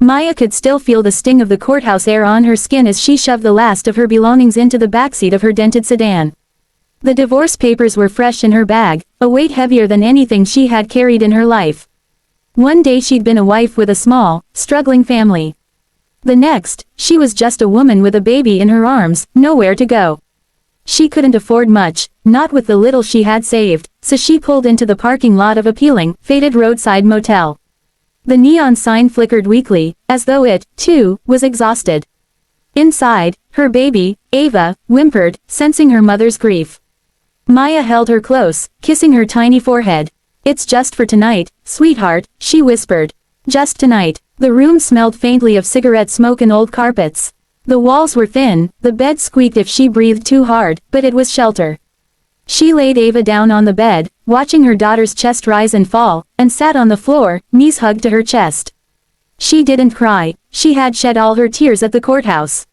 Maya could still feel the sting of the courthouse air on her skin as she shoved the last of her belongings into the backseat of her dented sedan. The divorce papers were fresh in her bag, a weight heavier than anything she had carried in her life. One day she'd been a wife with a small, struggling family. The next, she was just a woman with a baby in her arms, nowhere to go. She couldn't afford much, not with the little she had saved, so she pulled into the parking lot of a peeling, faded roadside motel. The neon sign flickered weakly, as though it, too, was exhausted. Inside, her baby, Ava, whimpered, sensing her mother's grief. Maya held her close, kissing her tiny forehead. "It's just for tonight, sweetheart," she whispered. "Just tonight." The room smelled faintly of cigarette smoke and old carpets. The walls were thin, the bed squeaked if she breathed too hard, but it was shelter. She laid Ava down on the bed, watching her daughter's chest rise and fall, and sat on the floor, knees hugged to her chest. She didn't cry, she had shed all her tears at the courthouse.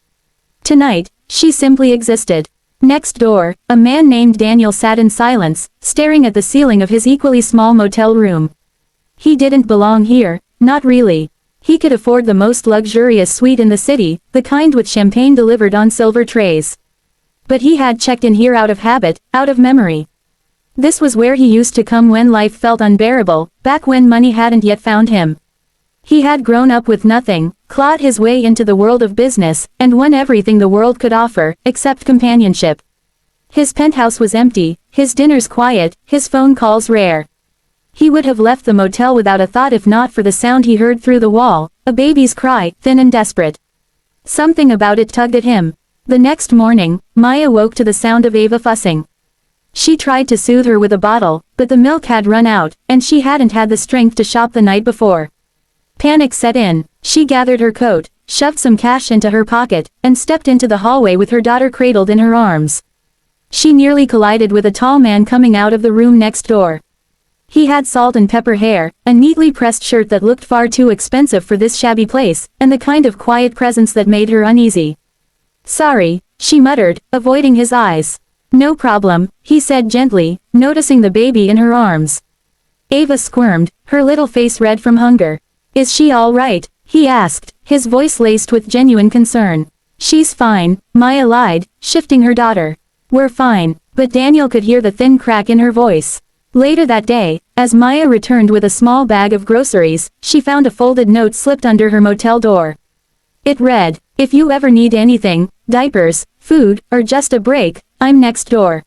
Tonight, she simply existed. Next door, a man named Daniel sat in silence, staring at the ceiling of his equally small motel room. He didn't belong here, not really. He could afford the most luxurious suite in the city, the kind with champagne delivered on silver trays. But he had checked in here out of habit, out of memory. This was where he used to come when life felt unbearable, back when money hadn't yet found him. He had grown up with nothing, clawed his way into the world of business, and won everything the world could offer, except companionship. His penthouse was empty, his dinners quiet, his phone calls rare. He would have left the motel without a thought if not for the sound he heard through the wall, a baby's cry, thin and desperate. Something about it tugged at him. The next morning, Maya woke to the sound of Ava fussing. She tried to soothe her with a bottle, but the milk had run out, and she hadn't had the strength to shop the night before. Panic set in. She gathered her coat, shoved some cash into her pocket, and stepped into the hallway with her daughter cradled in her arms. She nearly collided with a tall man coming out of the room next door. He had salt and pepper hair, a neatly pressed shirt that looked far too expensive for this shabby place, and the kind of quiet presence that made her uneasy. "Sorry," she muttered, avoiding his eyes. "No problem," he said gently, noticing the baby in her arms. Ava squirmed, her little face red from hunger. "Is she all right?" he asked, his voice laced with genuine concern. "She's fine," Maya lied, shifting her daughter. "We're fine," but Daniel could hear the thin crack in her voice. Later that day, as Maya returned with a small bag of groceries, she found a folded note slipped under her motel door. It read, "If you ever need anything, diapers, food, or just a break, I'm next door.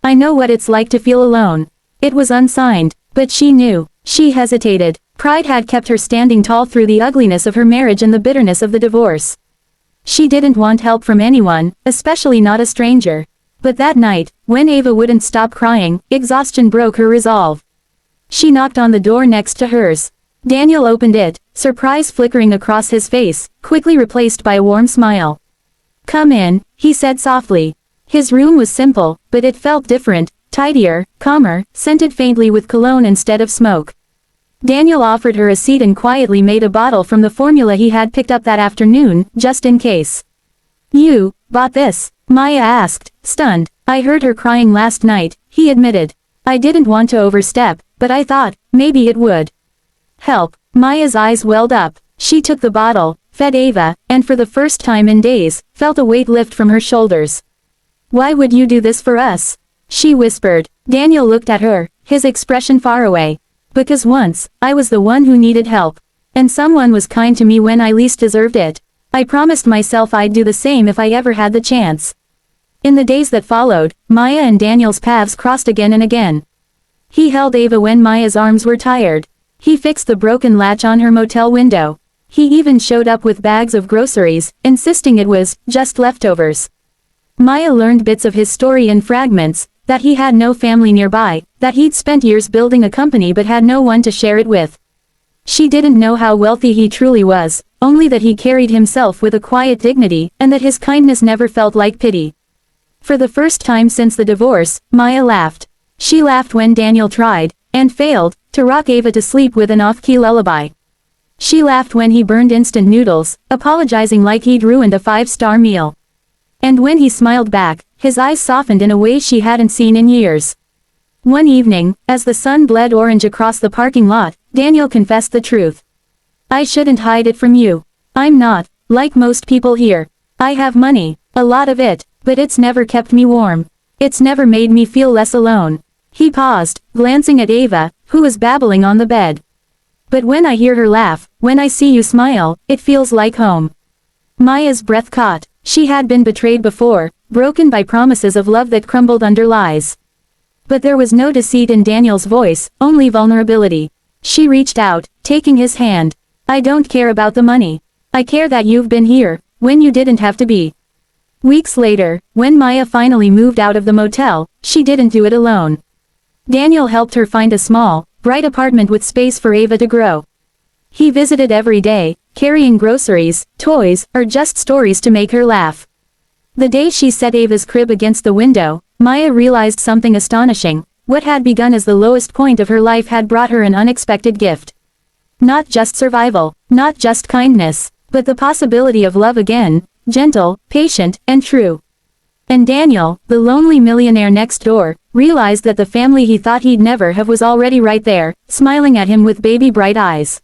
I know what it's like to feel alone." It was unsigned, but she knew. She hesitated. Pride had kept her standing tall through the ugliness of her marriage and the bitterness of the divorce. She didn't want help from anyone, especially not a stranger. But that night, when Ava wouldn't stop crying, exhaustion broke her resolve. She knocked on the door next to hers. Daniel opened it, surprise flickering across his face, quickly replaced by a warm smile. "Come in," he said softly. His room was simple, but it felt different, tidier, calmer, scented faintly with cologne instead of smoke. Daniel offered her a seat and quietly made a bottle from the formula he had picked up that afternoon, just in case. "You bought this?" Maya asked, stunned. "I heard her crying last night," he admitted. "I didn't want to overstep, but I thought, maybe it would help." Maya's eyes welled up. She took the bottle, fed Ava, and for the first time in days, felt a weight lift from her shoulders. "Why would you do this for us?" she whispered. Daniel looked at her, his expression far away. "Because once, I was the one who needed help. And someone was kind to me when I least deserved it. I promised myself I'd do the same if I ever had the chance." In the days that followed, Maya and Daniel's paths crossed again and again. He held Ava when Maya's arms were tired. He fixed the broken latch on her motel window. He even showed up with bags of groceries, insisting it was just leftovers. Maya learned bits of his story in fragments, that he had no family nearby, that he'd spent years building a company but had no one to share it with. She didn't know how wealthy he truly was, only that he carried himself with a quiet dignity, and that his kindness never felt like pity. For the first time since the divorce, Maya laughed. She laughed when Daniel tried, and failed, to rock Ava to sleep with an off-key lullaby. She laughed when he burned instant noodles, apologizing like he'd ruined a five-star meal. And when he smiled back, his eyes softened in a way she hadn't seen in years. One evening, as the sun bled orange across the parking lot, Daniel confessed the truth. I shouldn't hide it from you. I'm not, like most people here. I have money, a lot of it, but it's never kept me warm. It's never made me feel less alone. He paused, glancing at Ava, who was babbling on the bed. But when I hear her laugh, when I see you smile, it feels like home. Maya's breath caught. She had been betrayed before, broken by promises of love that crumbled under lies. But there was no deceit in Daniel's voice, only vulnerability. She reached out, taking his hand. I don't care about the money. I care that you've been here, when you didn't have to be. Weeks later, when Maya finally moved out of the motel, she didn't do it alone. Daniel helped her find a small, bright apartment with space for Ava to grow. He visited every day, carrying groceries, toys, or just stories to make her laugh. The day she set Ava's crib against the window, Maya realized something astonishing. What had begun as the lowest point of her life had brought her an unexpected gift. Not just survival, not just kindness, but the possibility of love again, gentle, patient, and true. And Daniel, the lonely millionaire next door, realized that the family he thought he'd never have was already right there, smiling at him with baby bright eyes.